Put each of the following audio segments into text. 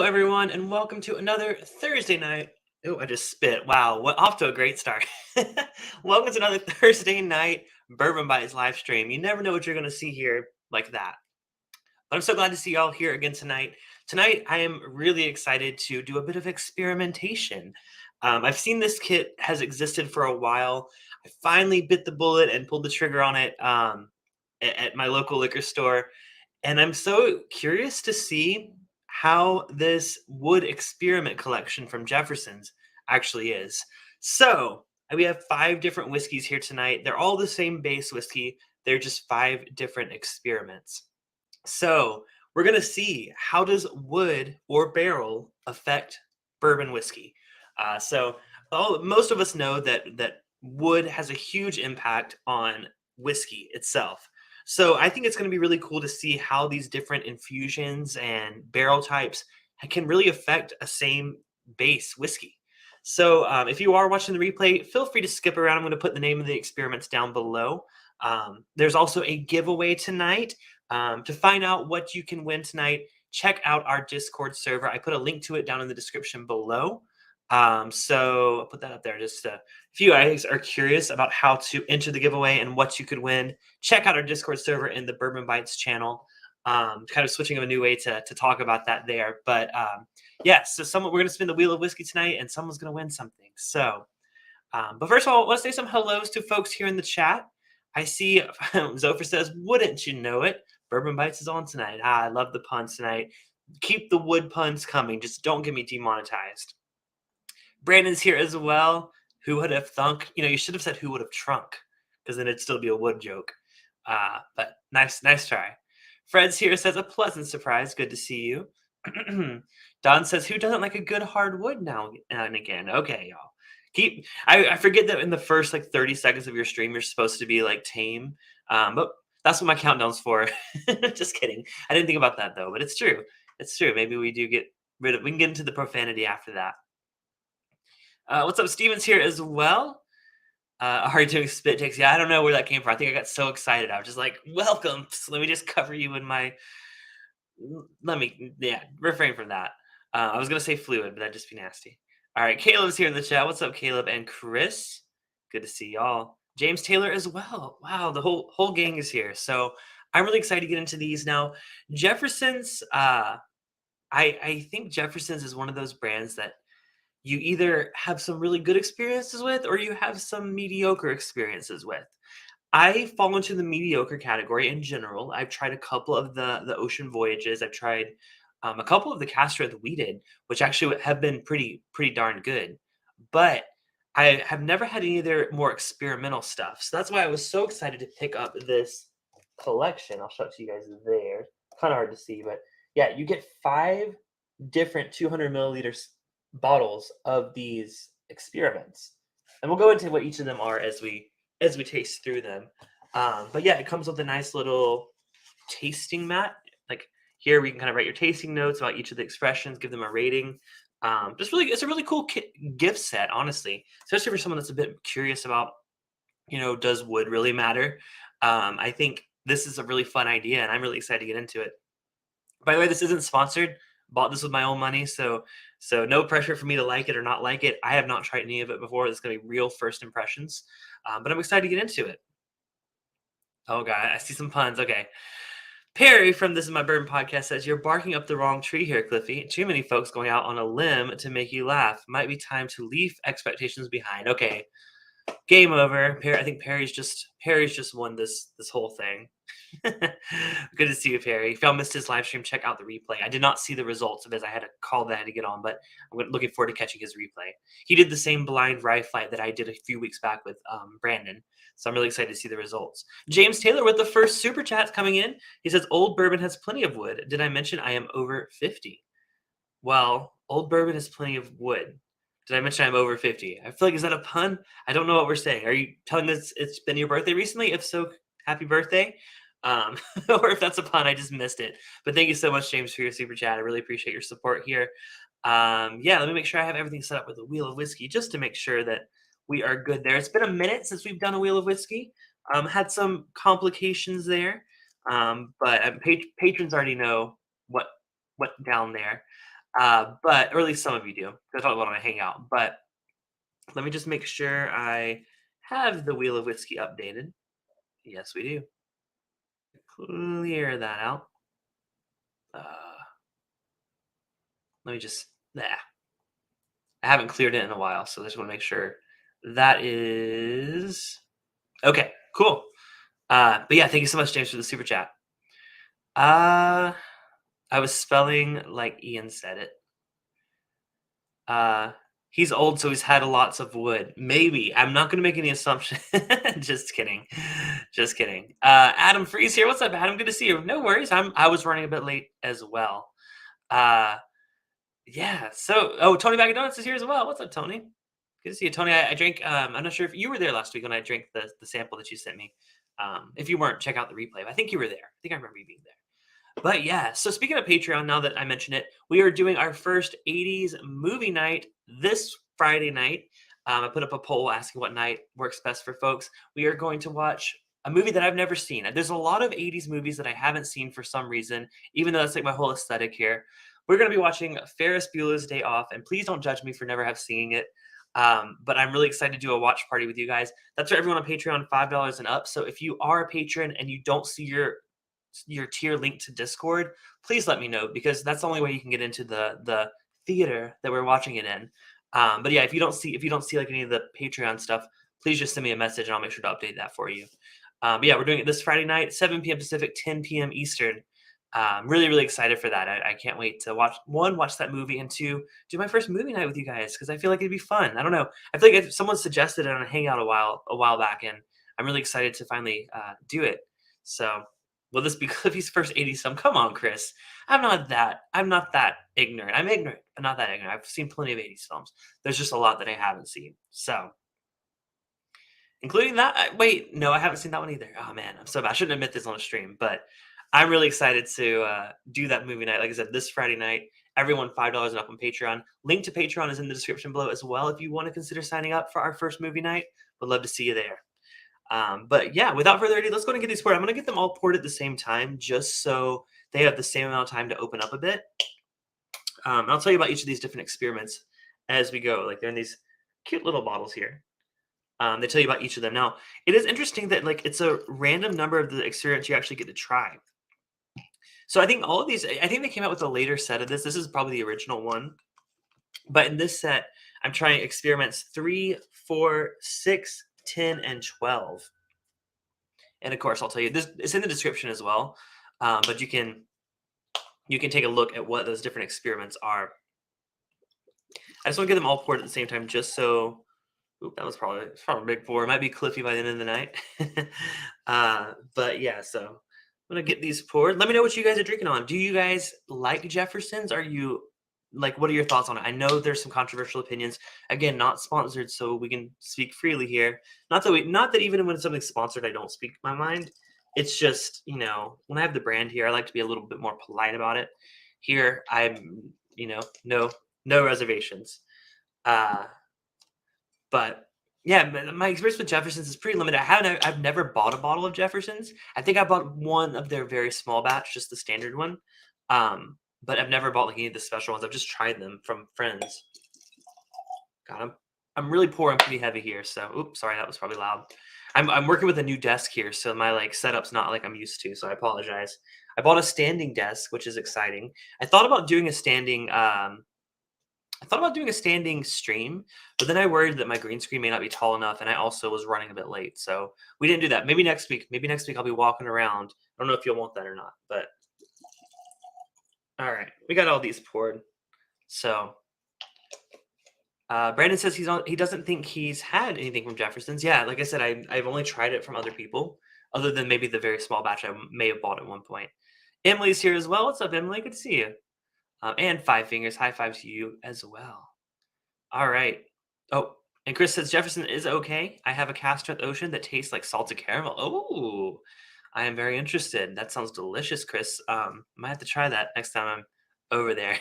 everyone, and welcome to another Thursday night. Oh, I just spit. Wow, what off to a great start. Welcome to another Thursday night Bourbon Bytes live stream. You never know what you're going to see here like that. But I'm so glad to see y'all here again tonight. Tonight, I am really excited to do a bit of experimentation. I've seen this kit has existed for a while. I finally bit the bullet and pulled the trigger on it at my local liquor store. And I'm so curious to see how this wood experiment collection from Jefferson's actually is. So, we have 5 different whiskeys here tonight. They're all the same base whiskey. They're just 5 different experiments. So, we're going to see how does wood or barrel affect bourbon whiskey. Most of us know that wood has a huge impact on whiskey itself. So I think it's going to be really cool to see how these different infusions and barrel types can really affect a same base whiskey. So if you are watching the replay, feel free to skip around. I'm going to put the name of the experiments down below. There's also a giveaway tonight. To find out what you can win tonight, check out our Discord server. I put a link to it down in the description below. So I'll put that up there. Just if you guys are curious about how to enter the giveaway and what you could win, check out our Discord server in the Bourbon Bytes channel. Kind of switching of a new way to talk about that there. But so we're going to spin the wheel of whiskey tonight, and someone's going to win something. So, but first of all, let's say some hellos to folks here in the chat. I see Zoeller says, "Wouldn't you know it? Bourbon Bytes is on tonight." I love the puns tonight. Keep the wood puns coming. Just don't get me demonetized. Brandon's here as well. Who would have thunk? You should have said who would have trunk, because then it'd still be a wood joke. But nice try. Fred's here, says a pleasant surprise. Good to see you. Don says, who doesn't like a good hard wood now and again? Okay, y'all. I forget that in the first 30 seconds of your stream, you're supposed to be tame. But that's what my countdown's for. Just kidding. I didn't think about that though, but it's true. It's true. Maybe we can get into the profanity after that. What's up? Steven's here as well. Are you doing spit takes? Yeah, I don't know where that came from. I think I got so excited. I was just like, welcome. So let me just cover you in my... refrain from that. I was going to say fluid, but that'd just be nasty. All right, Caleb's here in the chat. What's up, Caleb and Chris? Good to see y'all. James Taylor as well. Wow, the whole gang is here. So I'm really excited to get into these now. Jefferson's, I think Jefferson's is one of those brands that you either have some really good experiences with or you have some mediocre experiences with. I fall into the mediocre category in general. I've tried a couple of the Ocean Voyages. I've tried a couple of the Castro that we did, which actually have been pretty darn good. But I have never had any of their more experimental stuff. So that's why I was so excited to pick up this collection. I'll show it to you guys there. Kind of hard to see, but yeah, you get 5 different 200 milliliters bottles of these experiments, and we'll go into what each of them are as we taste through them. But yeah, it comes with a nice little tasting mat. Here we can kind of write your tasting notes about each of the expressions, give them a rating. It's a really cool gift set, honestly, especially for someone that's a bit curious about, does wood really matter? I think this is a really fun idea, and I'm really excited to get into it. By the way, this isn't sponsored. Bought this with my own money, so no pressure for me to like it or not like it. I have not tried any of it before. It's going to be real first impressions, but I'm excited to get into it. Oh, God, I see some puns. Okay. Perry from This Is My Bourbon Podcast says, you're barking up the wrong tree here, Cliffy. Too many folks going out on a limb to make you laugh. Might be time to leave expectations behind. Okay. Game over. I think Perry's just won this whole thing. Good to see you, Perry. If y'all missed his live stream, check out the replay. I did not see the results of his. I had a call that I had to get on, but I'm looking forward to catching his replay. He did the same blind rye flight that I did a few weeks back with Brandon, so I'm really excited to see the results. James Taylor with the first super chats coming in. He says, old bourbon has plenty of wood. Did I mention I am over 50? Well, old bourbon has plenty of wood. Did I mention I'm over 50? I feel like, is that a pun? I don't know what we're saying. Are you telling us it's been your birthday recently? If so, happy birthday. Or if that's a pun, I just missed it. But thank you so much, James, for your super chat. I really appreciate your support here. Let me make sure I have everything set up with a wheel of whiskey just to make sure that we are good there. It's been a minute since we've done a wheel of whiskey. Had some complications there, but patrons already know what down there. But or at least some of you do. That's all want to hang out. But let me just make sure I have the wheel of whiskey updated. Yes, we do. Clear that out. Uh, let me just. Nah, I haven't cleared it in a while, so I just want to make sure that is okay. Cool. But yeah, thank you so much, James, for the super chat. Uh, I was spelling like Ian said it. Uh, he's old, so he's had lots of wood. Maybe. I'm not going to make any assumption. Just kidding. Just kidding. Adam Freeze here. What's up, Adam? Good to see you. No worries. I was running a bit late as well. Uh, yeah. So, oh, Tony Bag of Donuts is here as well. What's up, Tony? Good to see you, Tony. I drank. I'm not sure if you were there last week when I drank the sample that you sent me. If you weren't, check out the replay. I think you were there. I think I remember you being there. But yeah, so speaking of Patreon, now that I mention it, we are doing our first 80s movie night this Friday night. I put up a poll asking what night works best for folks. We are going to watch a movie that I've never seen. There's a lot of 80s movies that I haven't seen for some reason, even though that's like my whole aesthetic here. We're going to be watching Ferris Bueller's Day Off, and please don't judge me for never have seen it. But I'm really excited to do a watch party with you guys. That's for everyone on Patreon, $5 and up. So if you are a patron and you don't see your tier link to Discord, please let me know because that's the only way you can get into the theater that we're watching it in. But yeah, if you don't see like any of the Patreon stuff, please just send me a message and I'll make sure to update that for you. But yeah, we're doing it this Friday night, 7 p.m. Pacific, 10 p.m. Eastern. Really, really excited for that. I can't wait to watch that movie, and two, do my first movie night with you guys because I feel like it'd be fun. I don't know. I feel like if someone suggested it on a hangout a while back, and I'm really excited to finally do it. So will this be Cliffy's first 80s film? Come on, Chris. I'm not that ignorant. I'm ignorant, but not that ignorant. I've seen plenty of 80s films. There's just a lot that I haven't seen. So, including that, wait, no, I haven't seen that one either. Oh man, I'm so bad. I shouldn't admit this on a stream, but I'm really excited to do that movie night. Like I said, this Friday night, everyone $5 and up on Patreon. Link to Patreon is in the description below as well. If you want to consider signing up for our first movie night, would love to see you there. But yeah, without further ado, let's go and get these poured. I'm going to get them all poured at the same time, just so they have the same amount of time to open up a bit. I'll tell you about each of these different experiments as we go. Like they're in these cute little bottles here. They tell you about each of them. Now, it is interesting that like it's a random number of the experiments you actually get to try. So I think all of these, I think they came out with a later set of this. This is probably the original one. But in this set, I'm trying experiments 3, 4, 6, 10, and 12. And of course, I'll tell you this. It's in the description as well, but you can take a look at what those different experiments are. I just want to get them all poured at the same time, just so. Oop, that was probably a big pour. It might be Cliffy by the end of the night. But yeah, so I'm gonna get these poured. Let me know what you guys are drinking on. Do you guys like Jeffersons? Are you like? What are your thoughts on it? I know there's some controversial opinions. Again, not sponsored, so we can speak freely here. Not that even when something's sponsored, I don't speak my mind. It's just when I have the brand here, I like to be a little bit more polite about it. Here, I'm no reservations. But yeah, my experience with Jeffersons is pretty limited. I've never bought a bottle of Jeffersons. I think I bought one of their very small batch, just the standard one. But I've never bought like any of the special ones. I've just tried them from friends. God, I'm really pouring pretty heavy here. So, oops, sorry, that was probably loud. I'm working with a new desk here, so my like setup's not like I'm used to. So I apologize. I bought a standing desk, which is exciting. I thought about doing a standing stream, but then I worried that my green screen may not be tall enough, and I also was running a bit late, so we didn't do that. Maybe next week. Maybe next week I'll be walking around. I don't know if you'll want that or not, but all right, we got all these poured. So Brandon says he doesn't think he's had anything from Jefferson's. Yeah, like I said, I've only tried it from other people, other than maybe the very small batch I may have bought at one point. Emily's here as well. What's up, Emily? Good to see you. And Five Fingers, high five to you as well. All right. Oh, and Chris says Jefferson is okay. I have a cask strength ocean that tastes like salted caramel. Oh, I am very interested. That sounds delicious, Chris. Might have to try that next time I'm over there.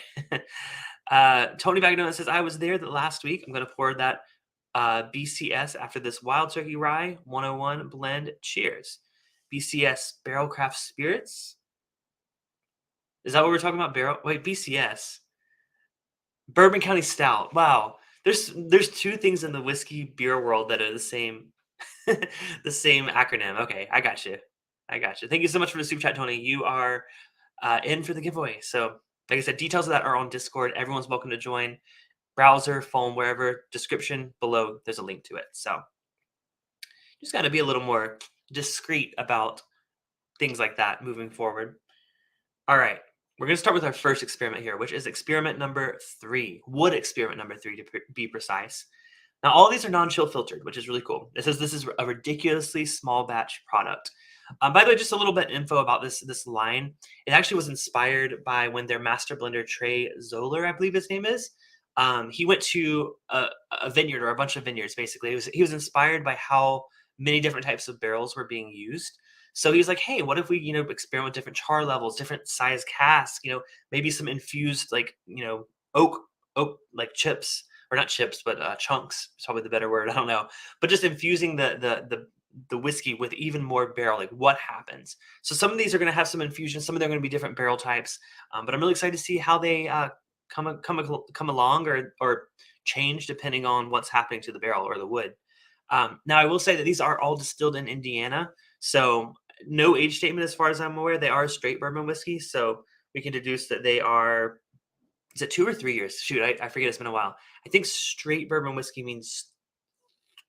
Tony Bagnone says I was there the last week. I'm going to pour that BCS after this Wild Turkey Rye 101 blend. Cheers. BCS Barrel Craft Spirits. Is that what we're talking about? Barrel? Wait, BCS. Bourbon County Stout. Wow. There's two things in the whiskey beer world that are the same the same acronym. Okay, I got you. I got you. Thank you so much for the super chat, Tony. You are in for the giveaway. So, like I said, details of that are on Discord. Everyone's welcome to join. Browser, phone, wherever. Description below. There's a link to it. So, just got to be a little more discreet about things like that moving forward. All right. We're going to start with our first experiment here, which is experiment number 3. Wood experiment number 3 to be precise. Now, all these are non-chill filtered, which is really cool. It says this is a ridiculously small batch product. By the way, just a little bit info about this line. It actually was inspired by when their master blender Trey Zoeller, I believe his name is. He went to a vineyard or a bunch of vineyards. Basically, he was inspired by how many different types of barrels were being used. So he's like, hey, what if we experiment with different char levels, different size casks, maybe some infused oak like chips, or not chips, but chunks is probably the better word. I don't know, but just infusing the whiskey with even more barrel. Like, what happens? So some of these are going to have some infusion. Some of them are going to be different barrel types. But I'm really excited to see how they come along or change depending on what's happening to the barrel or the wood. Now, I will say that these are all distilled in Indiana, so no age statement as far as I'm aware. They are straight bourbon whiskey, so we can deduce that they are. Is it 2 or 3 years? Shoot, I forget. It's been a while. I think straight bourbon whiskey means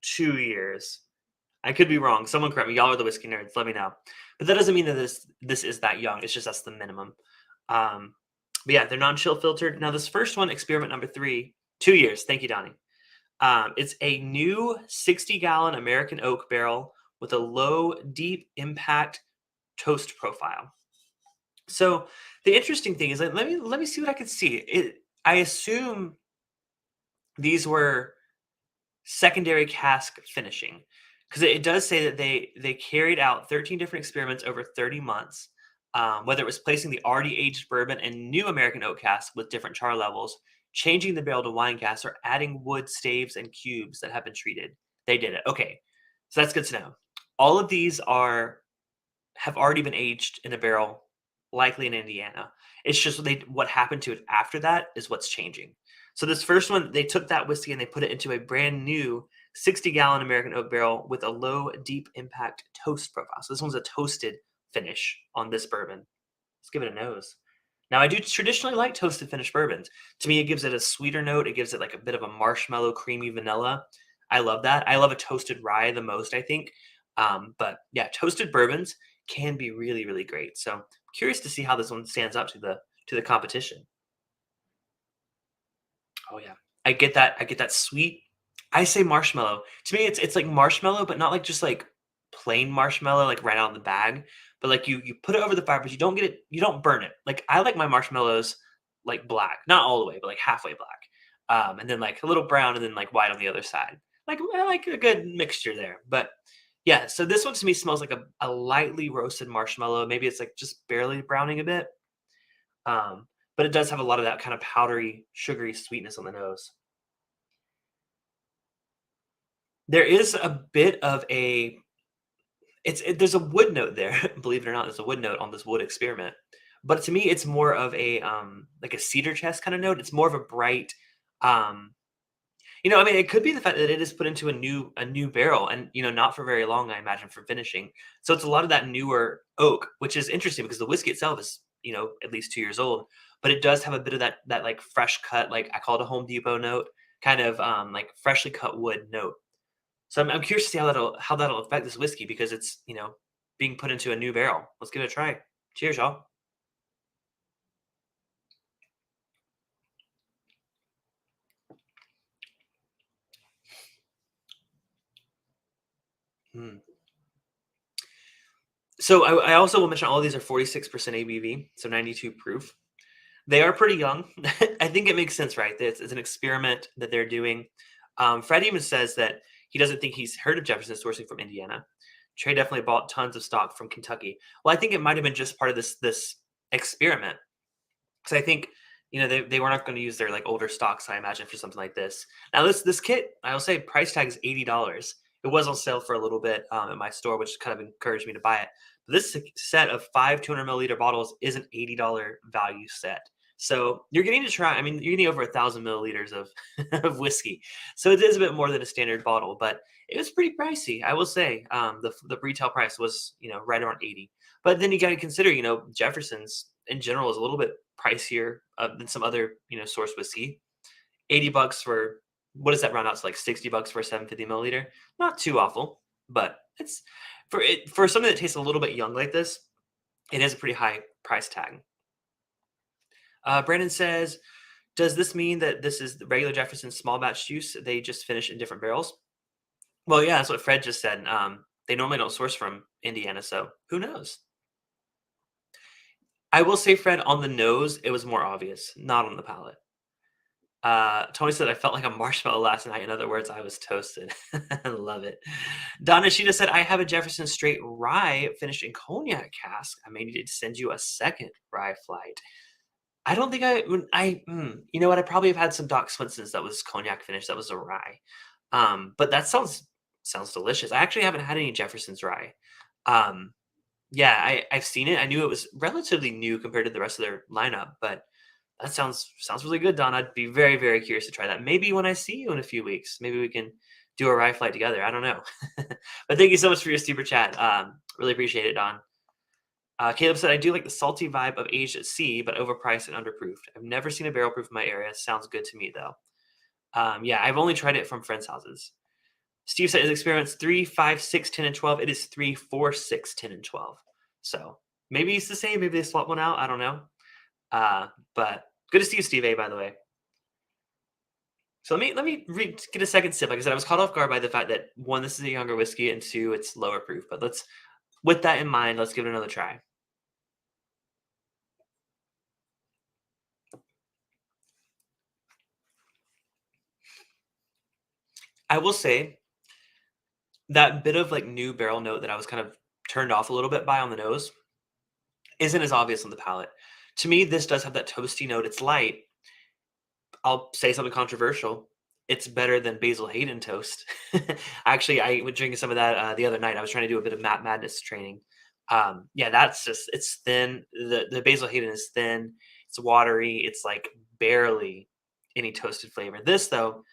2 years. I could be wrong. Someone correct me. Y'all are the whiskey nerds. Let me know. But that doesn't mean that this is that young. It's just that's the minimum. But yeah, they're non-chill filtered. Now, this first one, experiment number 3, 2 years. Thank you, Donnie. It's a new 60-gallon American oak barrel with a low, deep impact toast profile. So the interesting thing is, like, let me see what I can see. I assume these were secondary cask finishing, because it does say that they carried out 13 different experiments over 30 months. Whether it was placing the already aged bourbon in new American oak casks with different char levels, changing the barrel to wine casks, or adding wood staves and cubes that have been treated. They did it. Okay, so that's good to know. All of these have already been aged in a barrel, likely in Indiana. It's just what happened to it after that is what's changing. So this first one, they took that whiskey and they put it into a brand new 60-gallon American oak barrel with a low, deep impact toast profile. So this one's a toasted finish on this bourbon. Let's give it a nose. Now, I do traditionally like toasted finished bourbons. To me, it gives it a sweeter note. It gives it like a bit of a marshmallow, creamy vanilla. I love that. I love a toasted rye the most, I think. But yeah, toasted bourbons can be really, really great. So I'm curious to see how this one stands up to the competition. Oh yeah, I get that. I get that sweet. I say marshmallow. To me, it's like marshmallow, but not like just like plain marshmallow, like right out of the bag. But like you put it over the fire, but you don't get it. You don't burn it. Like, I like my marshmallows like black, not all the way, but like halfway black, and then like a little brown, and then like white on the other side. Like, I like a good mixture there. But yeah, so this one to me smells like a lightly roasted marshmallow. Maybe it's like just barely browning a bit. Um, but it does have a lot of that kind of powdery, sugary sweetness on the nose. There is a bit of there's a wood note there, believe it or not. There's a wood note on this wood experiment, but to me, it's more of a like a cedar chest kind of note. It's more of a bright, um, I mean, it could be the fact that it is put into a new barrel, and not for very long, I imagine, for finishing. So it's a lot of that newer oak, which is interesting because the whiskey itself is at least 2 years old, but it does have a bit of that like fresh cut, like I call it a Home Depot note, kind of like freshly cut wood note. So I'm curious to see how that'll affect this whiskey, because it's being put into a new barrel. Let's give it a try. Cheers, y'all. Mm. So I also will mention all of these are 46% ABV, so 92 proof. They are pretty young. I think it makes sense, right? It's an experiment that they're doing. Fred even says that he doesn't think he's heard of Jefferson sourcing from Indiana. Trey definitely bought tons of stock from Kentucky. Well, I think it might have been just part of this experiment, because I think they were not going to use their like older stocks, I imagine, for something like this. Now this kit, I will say, price tag is $80. It was on sale for a little bit at my store, which kind of encouraged me to buy it. But this set of 5 200 milliliter bottles is an $80 value set. So you're getting to try. I mean, you're getting over 1,000 milliliters of of whiskey, so it is a bit more than a standard bottle, but it was pretty pricey. I will say, the retail price was right around 80. But then you got to consider, Jefferson's in general is a little bit pricier than some other source whiskey. $80 for what does that round out to, like $60 for a 750 milliliter? Not too awful, but it's for something that tastes a little bit young like this. It is a pretty high price tag. Brandon says, "Does this mean that this is the regular Jefferson small batch juice? They just finish in different barrels?" Well, yeah, that's what Fred just said. They normally don't source from Indiana, so who knows? I will say, Fred, on the nose, it was more obvious, not on the palate. Tony said, "I felt like a marshmallow last night." In other words, I was toasted. I love it. Donna Sheeta said, "I have a Jefferson straight rye finished in cognac cask. I may need to send you a second rye flight." I don't think you know what? I probably have had some Doc Swinson's that was cognac finished. That was a rye. But that sounds delicious. I actually haven't had any Jefferson's rye. Um, yeah, I've seen it. I knew it was relatively new compared to the rest of their lineup, but that sounds really good, Don. I'd be very, very curious to try that. Maybe when I see you in a few weeks, maybe we can do a rye flight together. I don't know. But thank you so much for your super chat. Really appreciate it, Don. Caleb said, "I do like the salty vibe of aged at sea, but overpriced and underproofed. I've never seen a barrel proof in my area. Sounds good to me, though." Yeah, I've only tried it from friends' houses. Steve said his experiments 3, 5, 6, 10, and 12. It is 3, 4, 6, 10, and 12. So maybe it's the same. Maybe they swap one out. I don't know. But good to see you, Steve A, by the way. So get a second sip. Like I said, I was caught off guard by the fact that one, this is a younger whiskey, and two, it's lower proof. But with that in mind, let's give it another try. I will say that bit of like new barrel note that I was kind of turned off a little bit by on the nose isn't as obvious on the palate. To me, this does have that toasty note. It's light. I'll say something controversial. It's better than Basil Hayden toast. Actually, I was drinking some of that the other night. I was trying to do a bit of Matt Madness training. Yeah, it's thin. The Basil Hayden is thin. It's watery. It's like barely any toasted flavor. This though,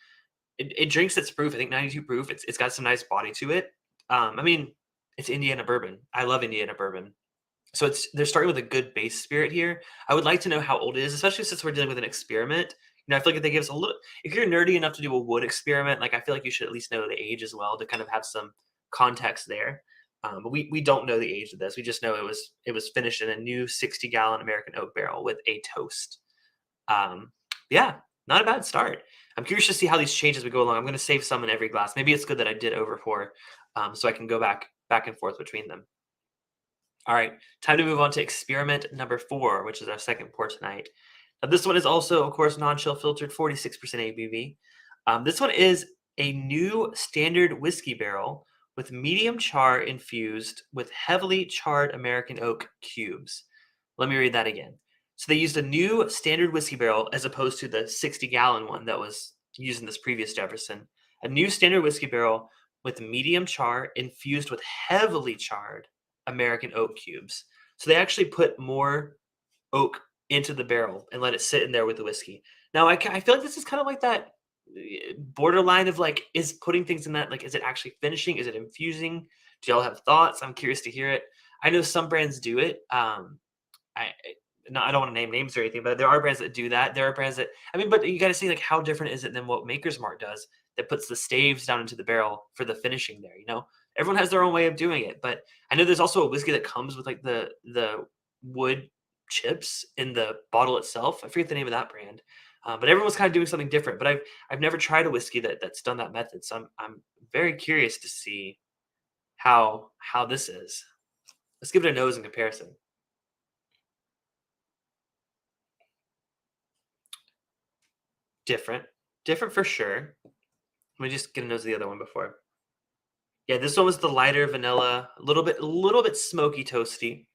it drinks its proof. I think 92 proof. It's got some nice body to it. I mean, it's Indiana bourbon. I love Indiana bourbon. So they're starting with a good base spirit here. I would like to know how old it is, especially since we're dealing with an experiment. I feel like if they give us a little, if you're nerdy enough to do a wood experiment, like I feel like you should at least know the age as well to kind of have some context there. But we don't know the age of this. We just know it was finished in a new 60-gallon American oak barrel with a toast. Yeah, not a bad start. I'm curious to see how these change as we go along. I'm going to save some in every glass. Maybe it's good that I did over pour, so I can go back and forth between them. All right, time to move on to experiment number 4, which is our second pour tonight. Now, this one is also, of course, non-chill filtered, 46% ABV. This one is a new standard whiskey barrel with medium char infused with heavily charred American oak cubes. Let me read that again. So they used a new standard whiskey barrel as opposed to the 60-gallon one that was used in this previous Jefferson. A new standard whiskey barrel with medium char infused with heavily charred American oak cubes. So they actually put more oak into the barrel and let it sit in there with the whiskey. Now, I feel like this is kind of like that borderline of like, is putting things in that, like, is it actually finishing? Is it infusing? Do y'all have thoughts? I'm curious to hear it. I know some brands do it. I I don't want to name names or anything, but there are brands that do that. There are brands that, I mean, but you got to see like how different is it than what Maker's Mark does that puts the staves down into the barrel for the finishing there. Everyone has their own way of doing it, but I know there's also a whiskey that comes with like the wood chips in the bottle itself. I forget the name of that brand, but everyone's kind of doing something different. But I've never tried a whiskey that's done that method, so I'm very curious to see how this is. Let's give it a nose in comparison. Different, different for sure. Let me just get a nose of the other one before. Yeah, this one was the lighter vanilla, a little bit smoky, toasty.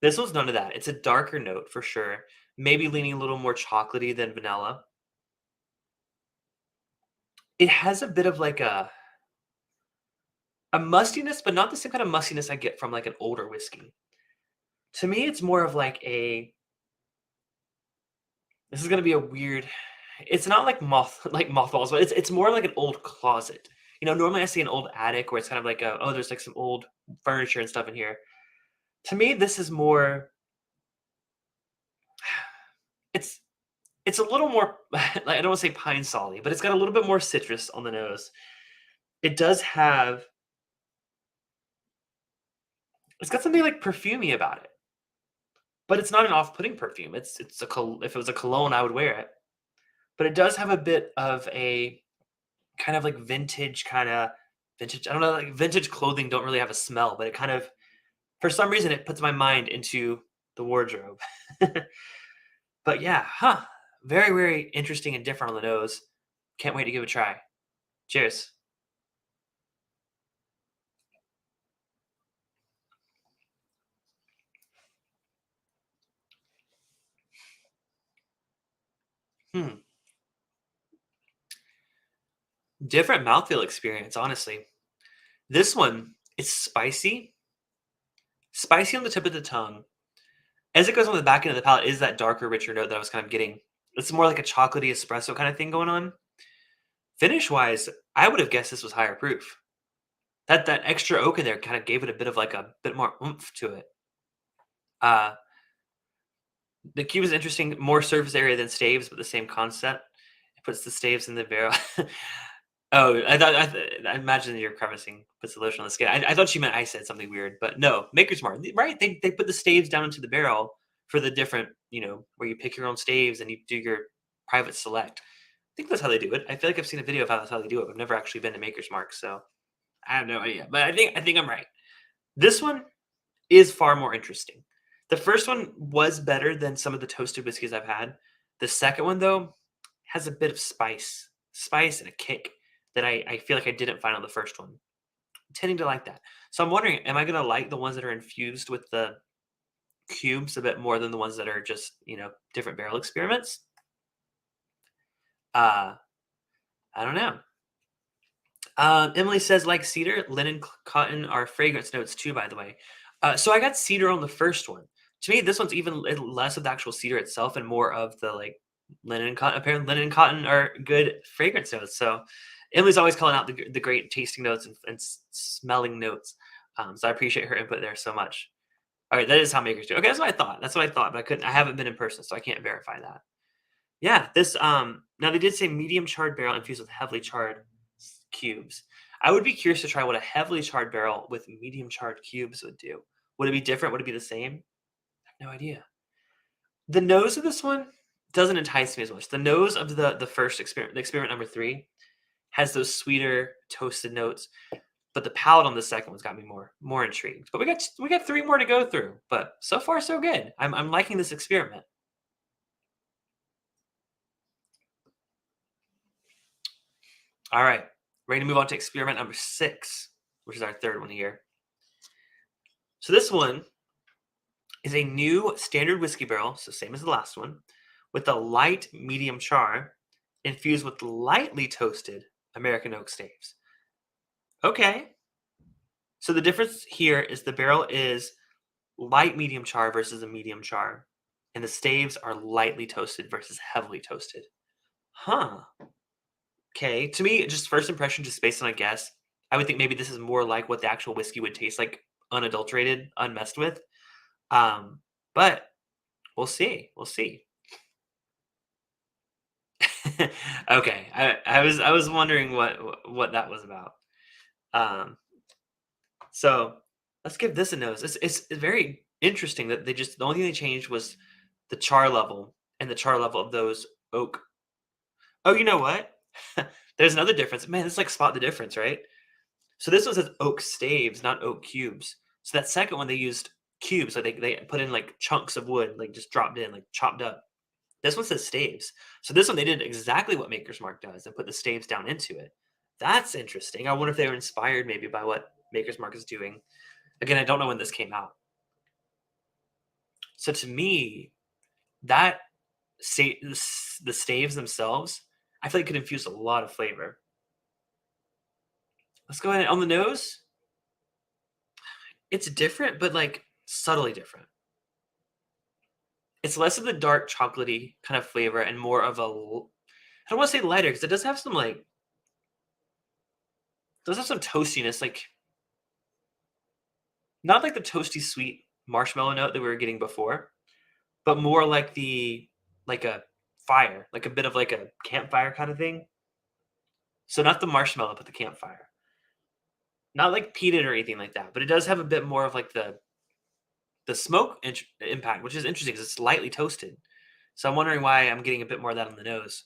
This one's none of that. It's a darker note for sure. Maybe leaning a little more chocolatey than vanilla. It has a bit of like a mustiness, but not the same kind of mustiness I get from like an older whiskey. To me, it's more of like This is gonna be a weird. It's not like like mothballs, but it's more like an old closet. You know, normally I see an old attic where it's kind of like a oh, there's like some old furniture and stuff in here. To me, this is more. It's it's a little more like I don't want to say pine solly, but it's got a little bit more citrus on the nose. It does have. It's got something like perfumey about it, but it's not an off-putting perfume. If it was a cologne, I would wear it. But it does have a bit of a kind of like vintage. I don't know, like vintage clothing don't really have a smell, but it kind of for some reason it puts my mind into the wardrobe. But yeah, huh? Very very interesting and different on the nose. Can't wait to give it a try. Cheers. Hmm. Different mouthfeel experience, honestly. This one is spicy on the tip of the tongue. As it goes on the back end of the palate, is that darker, richer note that I was kind of getting. It's more like a chocolatey espresso kind of thing going on. Finish wise, I would have guessed this was higher proof. That extra oak in there kind of gave it a bit of like a bit more oomph to it. Uh, the cube is interesting, more surface area than staves, but the same concept. It puts the staves in the barrel. Oh, I imagine you're crevicing, puts the lotion on the skin. I thought you meant I said something weird, but no, Maker's Mark, right? They put the staves down into the barrel for the different, where you pick your own staves and you do your private select. I think that's how they do it. I feel like I've seen a video of how that's how they do it. But I've never actually been to Maker's Mark, so I have no idea. But I think I'm right. This one is far more interesting. The first one was better than some of the toasted whiskeys I've had. The second one, though, has a bit of spice and a kick that I feel like I didn't find on the first one. I'm tending to like that. So I'm wondering, am I going to like the ones that are infused with the cubes a bit more than the ones that are just, different barrel experiments? Uh, I don't know. Emily says, like cedar, linen, cotton are fragrance notes too, by the way. So I got cedar on the first one. To me, this one's even less of the actual cedar itself and more of the like linen and cotton. Apparently, linen and cotton are good fragrance notes. So Emily's always calling out the great tasting notes and smelling notes. So I appreciate her input there so much. All right, that is how makers do. Okay, that's what I thought. That's what I thought, but I couldn't. I haven't been in person, so I can't verify that. Yeah, this now they did say medium charred barrel infused with heavily charred cubes. I would be curious to try what a heavily charred barrel with medium charred cubes would do. Would it be different? Would it be the same? I have no idea. The nose of this one doesn't entice me as much. The nose of the first experiment, the experiment number 3, has those sweeter toasted notes, but the palate on the second one's got me more intrigued. But we got 3 more to go through. But so far so good. I'm liking this experiment. All right, ready to move on to experiment number 6, which is our third one here. So this one is a new standard whiskey barrel, so same as the last one, with a light medium char infused with lightly toasted American oak staves. Okay. So the difference here is the barrel is light medium char versus a medium char, and the staves are lightly toasted versus heavily toasted. Huh. Okay. To me, just first impression, just based on a guess, I would think maybe this is more like what the actual whiskey would taste like, unadulterated, unmessed with. But we'll see. We'll see. Okay, I was wondering what that was about. Um, so let's give this a nose. It's very interesting that the only thing they changed was the char level and the char level of those oak. Oh, you know what? There's another difference. Man, it's like spot the difference, right? So this one says oak staves, not oak cubes. So that second one they used cubes, like they put in like chunks of wood, like just dropped in, like chopped up. This one says staves. So this one they did exactly what Maker's Mark does and put the staves down into it. That's interesting. I wonder if they were inspired maybe by what Maker's Mark is doing. Again, I don't know when this came out. So to me, that the staves themselves, I feel like could infuse a lot of flavor. Let's go ahead on the nose. It's different, but like subtly different. It's less of the dark chocolatey kind of flavor and more of I don't want to say lighter because it does have some like does have some toastiness, like not like the toasty sweet marshmallow note that we were getting before, but more like like a fire, like a bit of like a campfire kind of thing. So not the marshmallow, but the campfire. Not like peated or anything like that, but it does have a bit more of like the smoke impact, which is interesting because it's lightly toasted. So I'm wondering why I'm getting a bit more of that on the nose.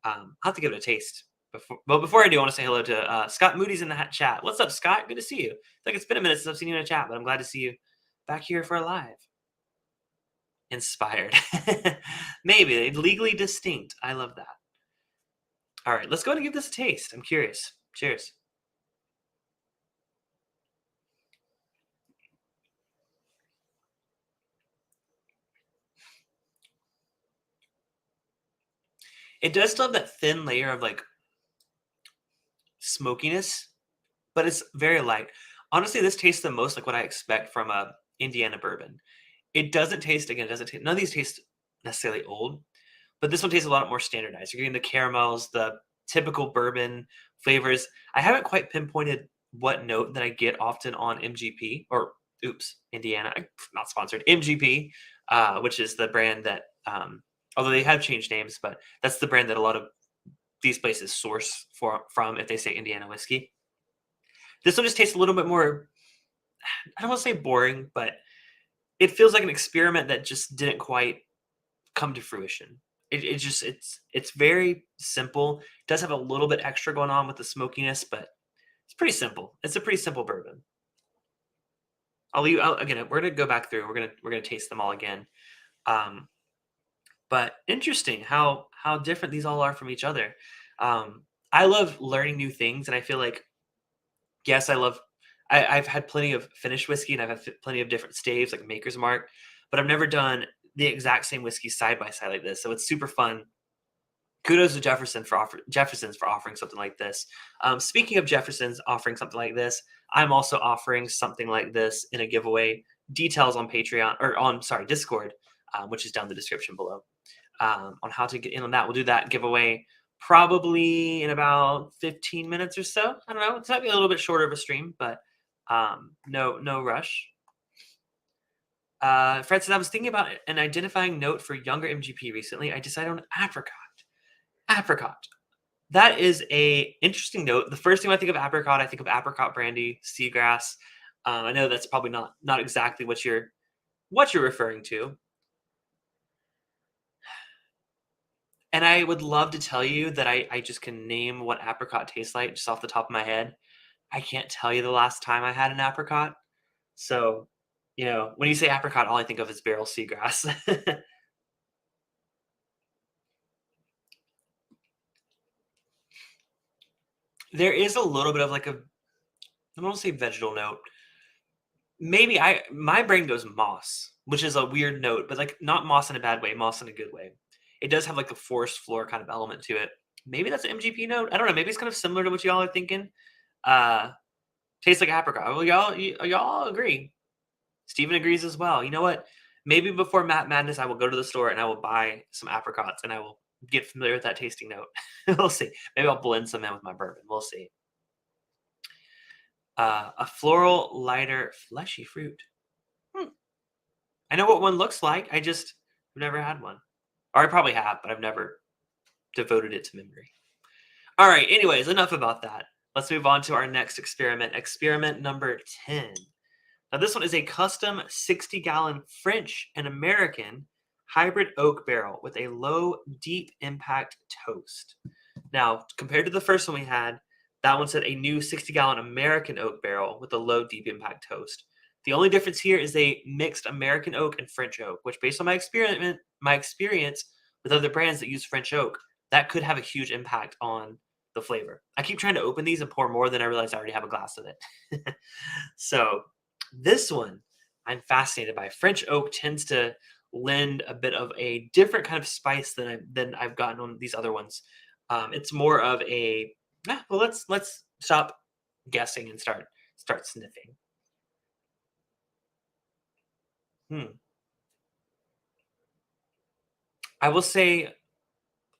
I'll have to give it a taste. Before I do, I want to say hello to Scott Moody's in the chat. What's up, Scott? Good to see you. It's like it's been a minute since I've seen you in a chat, but I'm glad to see you back here for a live. Inspired. Maybe. Legally distinct. I love that. All right, let's go ahead and give this a taste. I'm curious. Cheers. It does still have that thin layer of like smokiness, but it's very light. Honestly, this tastes the most like what I expect from a Indiana bourbon. It doesn't taste again. It doesn't taste. None of these taste necessarily old, but this one tastes a lot more standardized. You're getting the caramels, the typical bourbon flavors. I haven't quite pinpointed what note that I get often on MGP or oops, Indiana, not sponsored. MGP, which is the brand that, although they have changed names, but that's the brand that a lot of these places source from if they say Indiana whiskey. This one just tastes a little bit more. I don't want to say boring, but it feels like an experiment that just didn't quite come to fruition. It's very simple. It does have a little bit extra going on with the smokiness, but it's pretty simple. It's a pretty simple bourbon. Again. We're gonna go back through. We're gonna taste them all again. Um, but interesting how different these all are from each other. I love learning new things, and I feel like yes, I love. I've had plenty of finished whiskey, and I've had plenty of different staves like Maker's Mark, but I've never done the exact same whiskey side by side like this. So it's super fun. Kudos to Jefferson's for offering something like this. Speaking of Jefferson's offering something like this, I'm also offering something like this in a giveaway. Details on Patreon or on Discord, which is down in the description below. On how to get in on that. We'll do that giveaway probably in about 15 minutes or so. I don't know. It's might be a little bit shorter of a stream, but no rush. Fred says, I was thinking about an identifying note for younger MGP recently. I decided on apricot. Apricot. That is a interesting note. The first thing I think of apricot, I think of apricot brandy, seagrass. I know that's probably not exactly what you're referring to. And I would love to tell you that I just can name what apricot tastes like just off the top of my head. I can't tell you the last time I had an apricot. So, when you say apricot, all I think of is barrel seagrass. There is a little bit of like I don't want to say vegetal note. Maybe my brain goes moss, which is a weird note, but like not moss in a bad way, moss in a good way. It does have like a forest floor kind of element to it. Maybe that's an MGP note. I don't know. Maybe it's kind of similar to what y'all are thinking. Tastes like apricot. Well, y'all agree. Steven agrees as well. You know what? Maybe before Madness, I will go to the store and I will buy some apricots and I will get familiar with that tasting note. We'll see. Maybe I'll blend some in with my bourbon. We'll see. A floral, lighter, fleshy fruit. I know what one looks like. I've never had one. Or I probably have, but I've never devoted it to memory. All right. Anyways, enough about that. Let's move on to our next experiment. Experiment number 10. Now, this one is a custom 60-gallon French and American hybrid oak barrel with a low, deep impact toast. Now, compared to the first one we had, that one said a new 60-gallon American oak barrel with a low, deep impact toast. The only difference here is they mixed American oak and French oak, which, based on my experience with other brands that use French oak, that could have a huge impact on the flavor. I keep trying to open these and pour more, then I realize I already have a glass of it. So this one, I'm fascinated by. French oak tends to lend a bit of a different kind of spice than I've gotten on these other ones. It's more of a well. Let's stop guessing and start sniffing. Hmm. I will say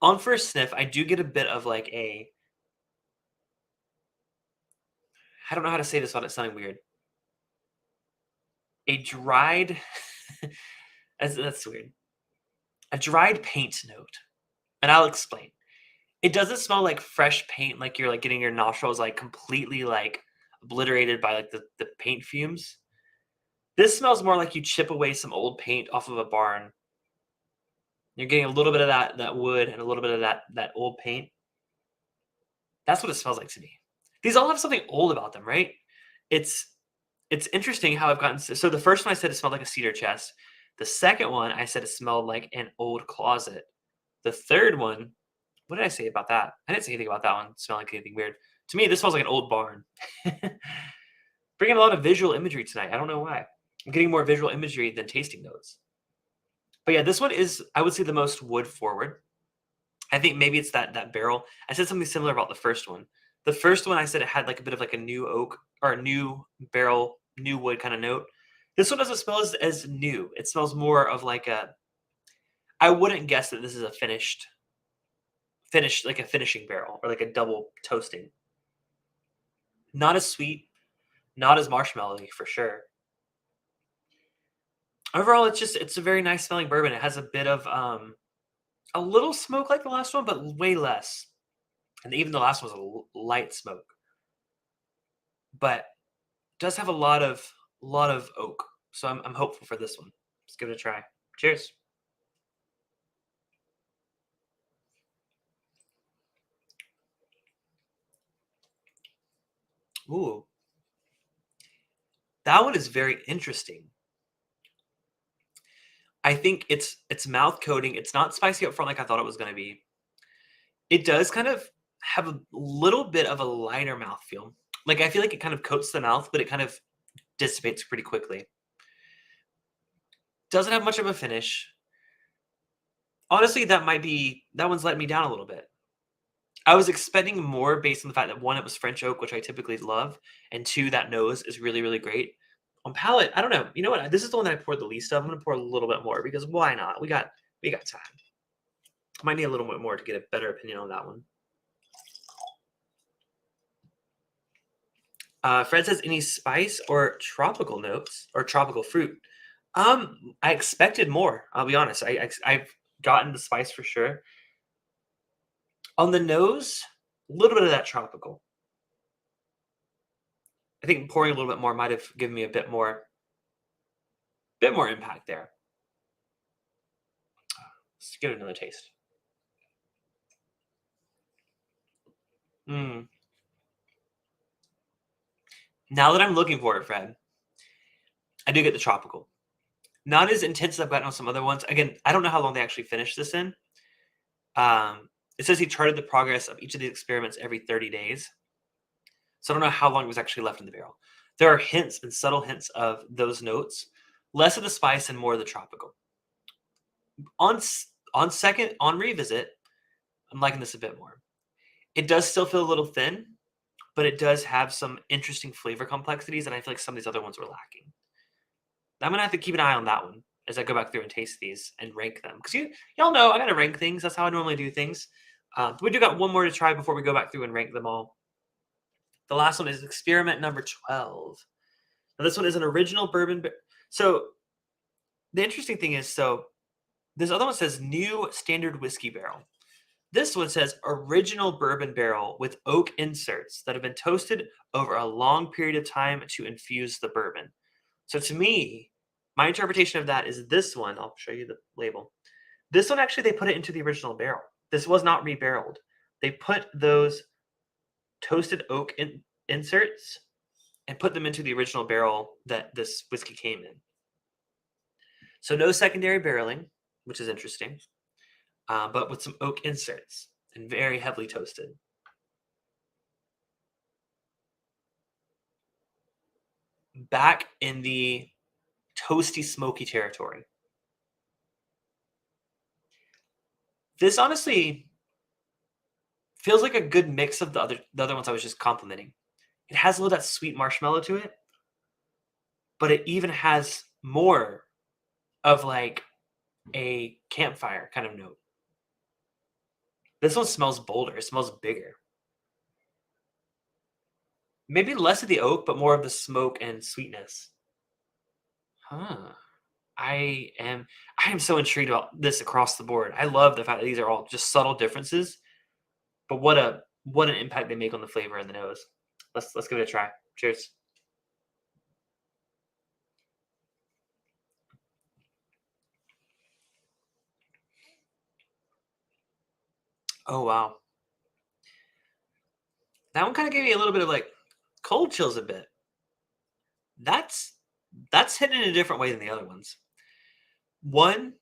on first sniff, I do get a bit of like a I don't know how to say this without it sounding weird. A dried that's weird. A dried paint note. And I'll explain. It doesn't smell like fresh paint, like you're like getting your nostrils like completely like obliterated by like the paint fumes. This smells more like you chip away some old paint off of a barn. You're getting a little bit of that wood and a little bit of that old paint. That's what it smells like to me. These all have something old about them, right? It's it's interesting how I've gotten so the first one I said it smelled like a cedar chest. The second one I said it smelled like an old closet. The third one, what did I say about that? I didn't say anything about that one. Smell like anything weird. To me, this smells like an old barn. Bringing a lot of visual imagery tonight. I don't know why. I'm getting more visual imagery than tasting notes. But yeah, this one is, I would say, the most wood forward. I think maybe it's that barrel. I said something similar about the first one. The first one I said it had like a bit of like a new oak or a new barrel, new wood kind of note. This one doesn't smell as new. It smells more of like a. I wouldn't guess that this is a finished like a finishing barrel or like a double toasting. Not as sweet, not as marshmallowy for sure. Overall, it's a very nice smelling bourbon. It has a bit of a little smoke like the last one, but way less. And even the last one was a light smoke, but it does have a lot of oak. So I'm hopeful for this one. Let's give it a try. Cheers. Ooh, that one is very interesting. I think it's mouth coating. It's not spicy up front like I thought it was going to be. It does kind of have a little bit of a lighter mouth feel. Like I feel like it kind of coats the mouth, but it kind of dissipates pretty quickly. Doesn't have much of a finish. Honestly, that one's letting me down a little bit. I was expecting more based on the fact that one, it was French oak, which I typically love, and two, that nose is really, really great. On palate, I don't know. You know what? This is the one that I poured the least of. I'm gonna pour a little bit more because why not? We got time. Might need a little bit more to get a better opinion on that one. Fred says any spice or tropical notes or tropical fruit. I expected more. I'll be honest. I've gotten the spice for sure. On the nose, a little bit of that tropical. I think pouring a little bit more might have given me a bit more impact there. Let's give it another taste. Mm. Now that I'm looking for it, Fred, I do get the tropical. Not as intense as I've gotten on some other ones. Again, I don't know how long they actually finished this in. It says he charted the progress of each of these experiments every 30 days. So I don't know how long was actually left in the barrel. There are hints and subtle hints of those notes, less of the spice and more of the tropical. On revisit, I'm liking this a bit more. It does still feel a little thin, but it does have some interesting flavor complexities that I feel like some of these other ones were lacking. I'm gonna have to keep an eye on that one as I go back through and taste these and rank them because y'all know I gotta rank things. That's how I normally do things. We do got one more to try before we go back through and rank them all. The last one is experiment number 12. Now this one is an original bourbon. So the interesting thing is, this other one says new standard whiskey barrel. This one says original bourbon barrel with oak inserts that have been toasted over a long period of time to infuse the bourbon. So to me, my interpretation of that is this one. I'll show you the label. This one actually they put it into the original barrel. This was not rebarreled. They put those toasted oak inserts and put them into the original barrel that this whiskey came in. So no secondary barreling, which is interesting, but with some oak inserts and very heavily toasted. Back in the toasty, smoky territory. This honestly feels like a good mix of the other ones I was just complimenting. It has a little that sweet marshmallow to it, but it even has more of like a campfire kind of note. This one smells bolder. It smells bigger. Maybe less of the oak, but more of the smoke and sweetness. Huh. I am I am so intrigued about this across the board. I love the fact that these are all just subtle differences, but what an impact they make on the flavor and the nose. Let's give it a try. Cheers. Oh wow. That one kind of gave me a little bit of like cold chills a bit. That's that's hidden in a different way than the other ones. One,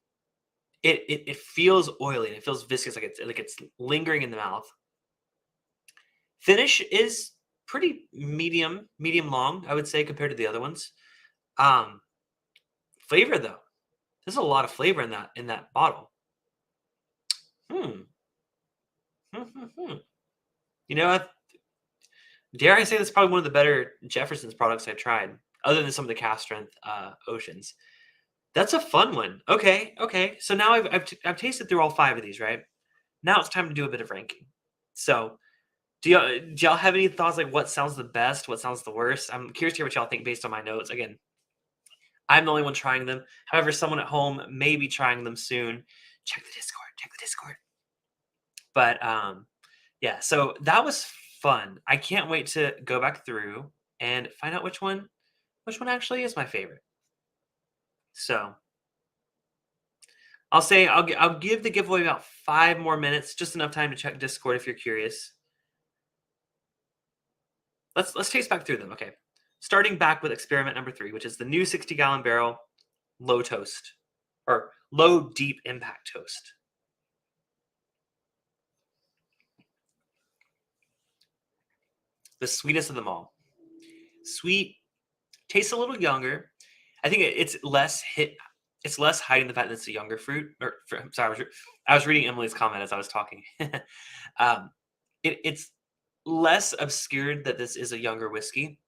it feels oily and it feels viscous, like it's lingering in the mouth. Finish is pretty medium long, I would say, compared to the other ones. Um, Flavor though, there's a lot of flavor in that bottle. Hmm. Hmm, hmm, hmm. You know, dare I say this is probably one of the better Jefferson's products I've tried, other than some of the cast strength oceans. That's a fun one. Okay, okay. So now I've tasted through all five of these, right? Now it's time to do a bit of ranking. So do y'all have any thoughts like what sounds the best, what sounds the worst? I'm curious to hear what y'all think based on my notes. Again, I'm the only one trying them. However, someone at home may be trying them soon. Check the Discord. Check the Discord. But yeah, so that was fun. I can't wait to go back through and find out which one actually is my favorite. So I'll say I'll give the giveaway about 5 more minutes, just enough time to check Discord if you're curious. Let's taste back through them. Okay, starting back with experiment number 3, which is the new 60-gallon barrel low toast or low deep impact toast. The sweetest of them all. Sweet, tastes a little younger. I think it's less hit. It's less hiding the fact that it's a younger fruit. I'm sorry, I was reading Emily's comment as I was talking. It's less obscured that this is a younger whiskey.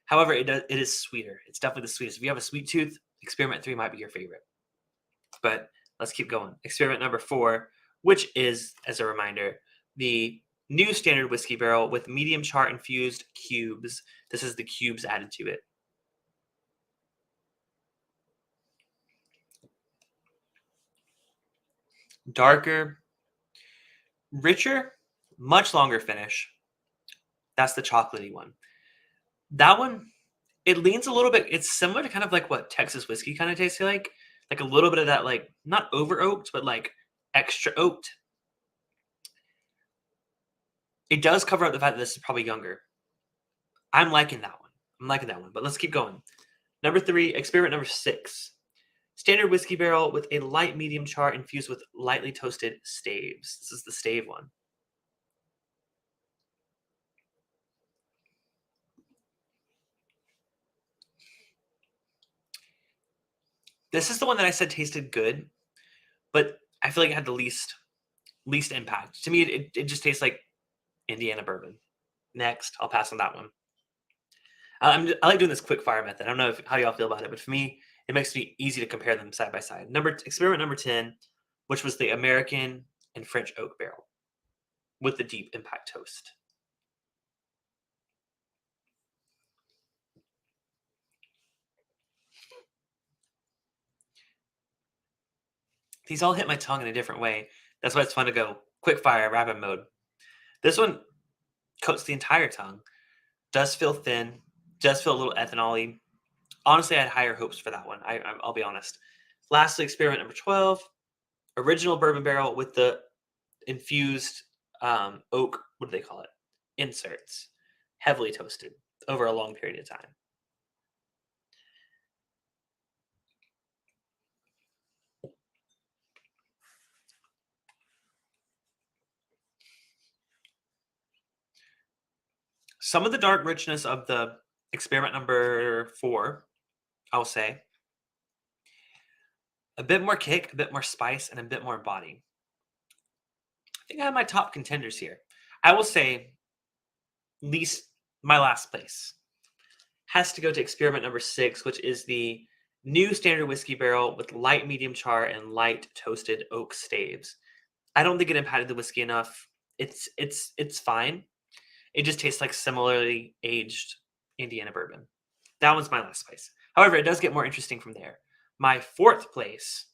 However, it is sweeter. It's definitely the sweetest. If you have a sweet tooth, Experiment 3 might be your favorite. But let's keep going. Experiment number 4, which is, as a reminder, the new standard whiskey barrel with medium char infused cubes. This is the cubes added to it. Darker, richer, much longer finish. That's the chocolatey one. That one, it leans a little bit. It's similar to kind of like what Texas whiskey kind of tastes like a little bit of that, like not over oaked, but like extra oaked. It does cover up the fact that this is probably younger. I'm liking that one. I'm liking that one. But let's keep going. Number 3, experiment number 6. Standard whiskey barrel with a light medium char infused with lightly toasted staves. This is the stave one. This is the one that I said tasted good, but I feel like it had the least impact. To me, it just tastes like Indiana bourbon. Next, I'll pass on that one. I like doing this quick fire method. I don't know how y'all feel about it, but for me, it makes me easy to compare them side by side. Experiment number 10, which was the American and French oak barrel with the deep impact toast. These all hit my tongue in a different way. That's why it's fun to go quick fire, rapid mode. This one coats the entire tongue. Does feel thin. Does feel a little ethanol-y. Honestly, I had higher hopes for that one. I'll be honest. Lastly, experiment number 12, original bourbon barrel with the infused oak. What do they call it? Inserts, heavily toasted over a long period of time. Some of the dark richness of the experiment number 4, I'll say, a bit more kick, a bit more spice, and a bit more body. I think I have my top contenders here. I will say, least my last place has to go to experiment number 6, which is the New standard whiskey barrel with light medium char and light toasted oak staves. I don't think it impacted the whiskey enough. It's fine. It just tastes like similarly aged Indiana bourbon. That one's my last place. However, it does get more interesting from there. My fourth place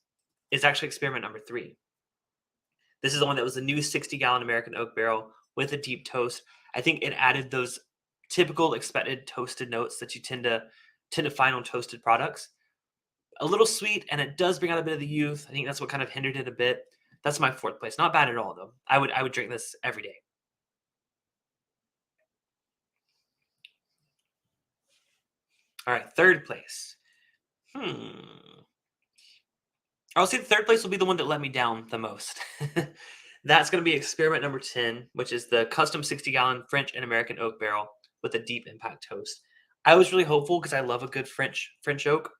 is actually experiment number 3. This is the one that was a new 60-gallon American oak barrel with a deep toast. I think it added those typical expected toasted notes that you tend to find on toasted products. A little sweet, and it does bring out a bit of the youth. I think that's what kind of hindered it a bit. That's my fourth place. Not bad at all, though. I would drink this every day. All right, third place. I'll say the third place will be the one that let me down the most. That's going to be experiment number 10, which is the custom 60-gallon French and American oak barrel with a deep impact toast. I was really hopeful because I love a good French oak.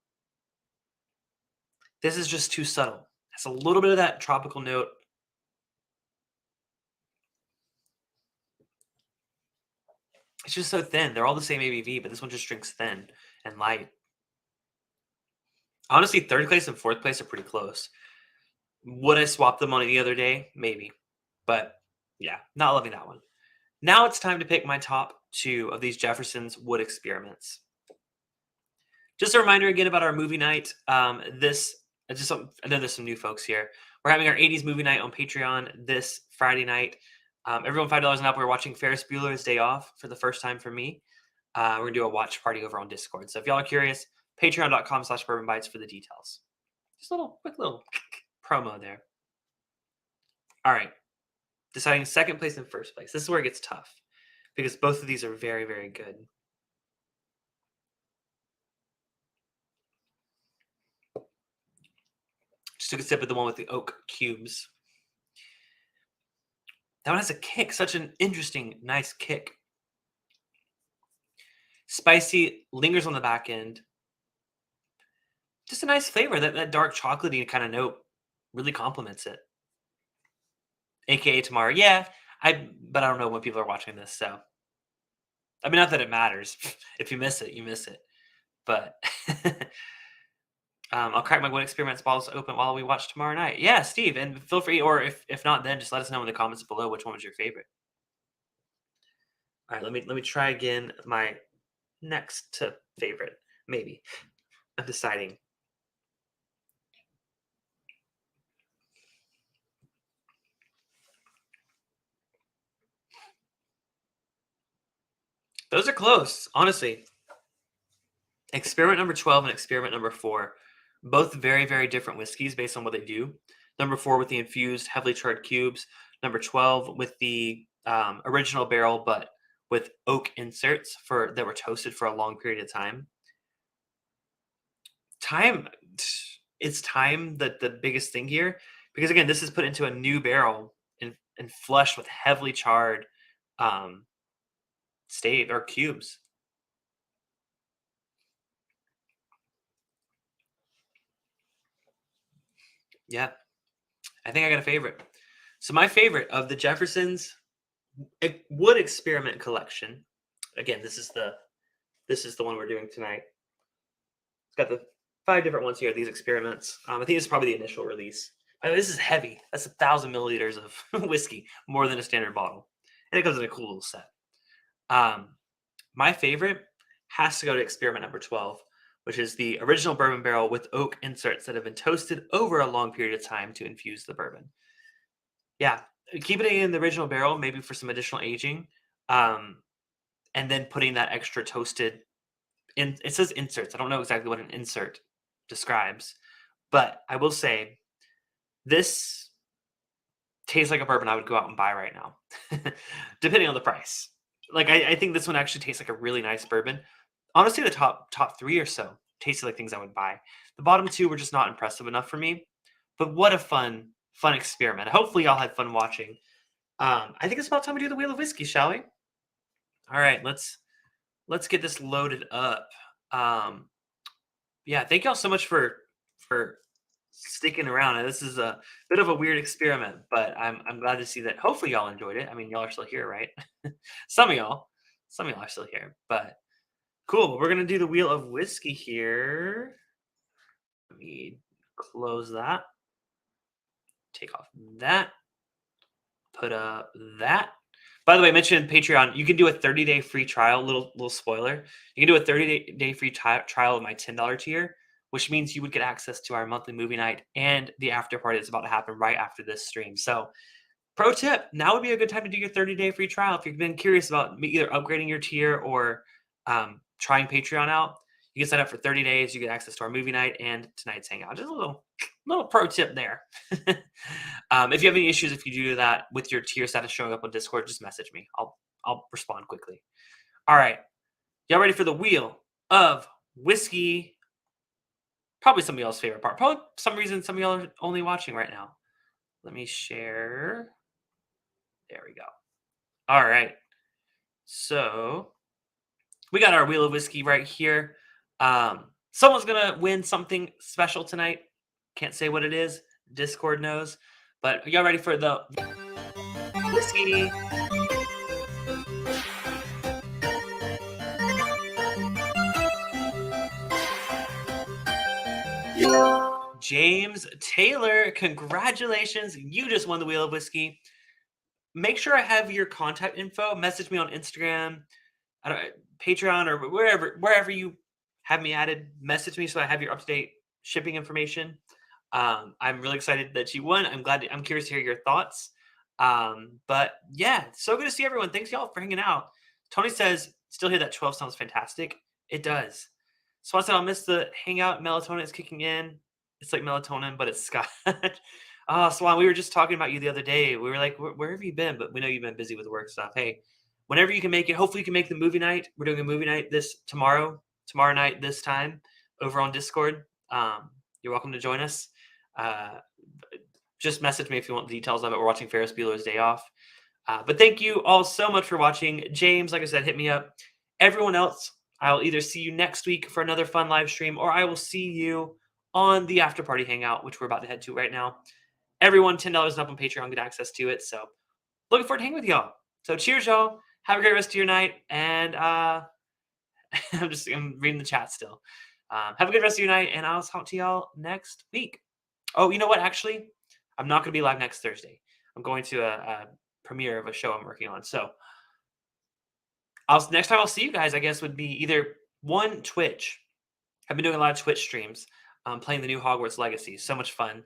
This is just too subtle. It's a little bit of that tropical note. It's just so thin. They're all the same ABV, but this one just drinks thin and light. Honestly, third place and fourth place are pretty close. Would I swap them on any other day? Maybe. But yeah, not loving that one. Now it's time to pick my top 2 of these Jefferson's wood experiments. Just a reminder again about our movie night. I know there's some new folks here. We're having our 80s movie night on Patreon this Friday night. Everyone $5 and up. We're watching Ferris Bueller's Day Off for the first time for me. We're going to do a watch party over on Discord. So if y'all are curious, patreon.com/bourbonbytes for the details. Just a quick little promo there. All right. Deciding second place and first place. This is where it gets tough because both of these are very, very good. Just took a sip of the one with the oak cubes. That one has a kick, such an interesting, nice kick. Spicy, lingers on the back end. Just a nice flavor. That dark chocolatey kind of note really complements it. AKA tomorrow. Yeah, but I don't know when people are watching this, so. I mean, not that it matters. If you miss it, you miss it. But I'll crack my wood experiments bottles open while we watch tomorrow night. Yeah, Steve, and feel free, or if not, then just let us know in the comments below which one was your favorite. All right, let me try again. My next to favorite, maybe. I'm deciding. Those are close, honestly. Experiment number 12 and experiment number 4, both very, very different whiskeys based on what they do. Number 4 with the infused, heavily charred cubes. Number 12 with the original barrel, but with oak inserts that were toasted for a long period of time. It's time that the biggest thing here, because again, this is put into a new barrel and flushed with heavily charred stave or cubes. Yeah, I think I got a favorite. So my favorite of the Jefferson's wood experiment collection. Again, this is the one we're doing tonight. It's got the 5 different ones here. These experiments. I think this is probably the initial release. This is heavy. That's 1,000 milliliters of whiskey, more than a standard bottle, and it comes in a cool little set. My favorite has to go to experiment number 12, which is the original bourbon barrel with oak inserts that have been toasted over a long period of time to infuse the bourbon. Yeah, keeping it in the original barrel, maybe for some additional aging, and then putting that extra toasted in. It says inserts. I don't know exactly what an insert describes, but I will say this tastes like a bourbon I would go out and buy right now, depending on the price. Like I think this one actually tastes like a really nice bourbon. Honestly, the top 3 or so tasted like things I would buy. The bottom 2 were just not impressive enough for me. But what a fun experiment. Hopefully y'all had fun watching. I think it's about time we do the Wheel of Whiskey, shall we? All right, let's get this loaded up. Yeah, thank y'all so much for sticking around. This is a bit of a weird experiment, but I'm glad to see that hopefully y'all enjoyed it. I mean, y'all are still here, right? Some of y'all are still here, but cool. We're gonna do the Wheel of Whiskey here. Let me close that. Take off that. Put up that. By the way, I mentioned Patreon. You can do a 30-day free trial. Little spoiler. You can do a 30-day free trial of my $10 tier, which means you would get access to our monthly movie night and the after party that's about to happen right after this stream. So, pro tip: now would be a good time to do your 30-day free trial if you've been curious about either upgrading your tier or trying Patreon out. You can sign up for 30 days. You get access to our movie night and tonight's hangout. Just a little pro tip there. If you have any issues, if you do that with your tier status showing up on Discord, just message me. I'll respond quickly. All right, y'all ready for the wheel of whiskey? Probably some of y'all's favorite part. Probably some reason some of y'all are only watching right now. Let me share. There we go. All right. So we got our wheel of whiskey right here. Someone's gonna win something special tonight. Can't say what it is. Discord knows. But are y'all ready for the whiskey? James Taylor, congratulations. You just won the wheel of whiskey. Make sure I have your contact info. Message me on Instagram, Patreon, or wherever you have me added. Message me so I have your up-to-date shipping information. I'm really excited that you won. I'm curious to hear your thoughts. But yeah, so good to see everyone. Thanks y'all for hanging out. Tony says, still hear that 12 sounds fantastic. It does. Swan said, I'll miss the hangout. Melatonin is kicking in. It's like melatonin, but it's scotch. Oh, Swan, we were just talking about you the other day. We were like, where have you been? But we know you've been busy with work stuff. Hey, whenever you can make it, hopefully you can make the movie night. We're doing a movie night tomorrow night, this time over on Discord. You're welcome to join us. Just message me if you want the details of it. We're watching Ferris Bueller's Day Off. But thank you all so much for watching. James, like I said, hit me up. Everyone else, I'll either see you next week for another fun live stream, or I will see you on the after party hangout, which we're about to head to right now. Everyone, $10 and up on Patreon, get access to it. So looking forward to hanging with y'all. So cheers, y'all. Have a great rest of your night. And I'm reading the chat still. Have a good rest of your night, and I'll talk to y'all next week. Oh, you know what? Actually, I'm not going to be live next Thursday. I'm going to a premiere of a show I'm working on. So next time I'll see you guys, I guess, would be either one, Twitch. I've been doing a lot of Twitch streams, playing the new Hogwarts Legacy. So much fun.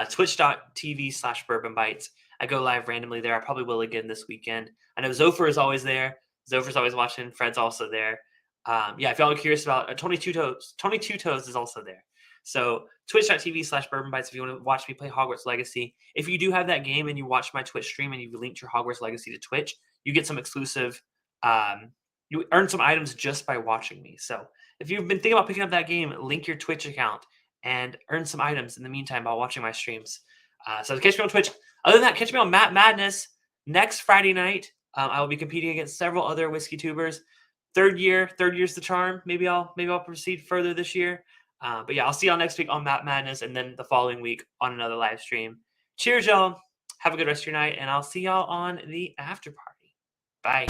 Twitch.tv/Bourbon Bytes. I go live randomly there. I probably will again this weekend. I know Zoeller is always there. Zoeiller's always watching. Fred's also there. Yeah, if y'all are curious about 22 Toes is also there. So twitch.tv/Bourbon Bytes if you want to watch me play Hogwarts Legacy. If you do have that game and you watch my Twitch stream and you've linked your Hogwarts Legacy to Twitch, you get some exclusive, you earn some items just by watching me. So if you've been thinking about picking up that game, link your Twitch account and earn some items in the meantime while watching my streams. So catch me on Twitch. Other than that, catch me on Matt Madness next Friday night. I will be competing against several other whiskey tubers. Third year's the charm. Maybe I'll proceed further this year. But yeah, I'll see y'all next week on Matt Madness, and then the following week on another live stream. Cheers, y'all. Have a good rest of your night, and I'll see y'all on the after party. Bye.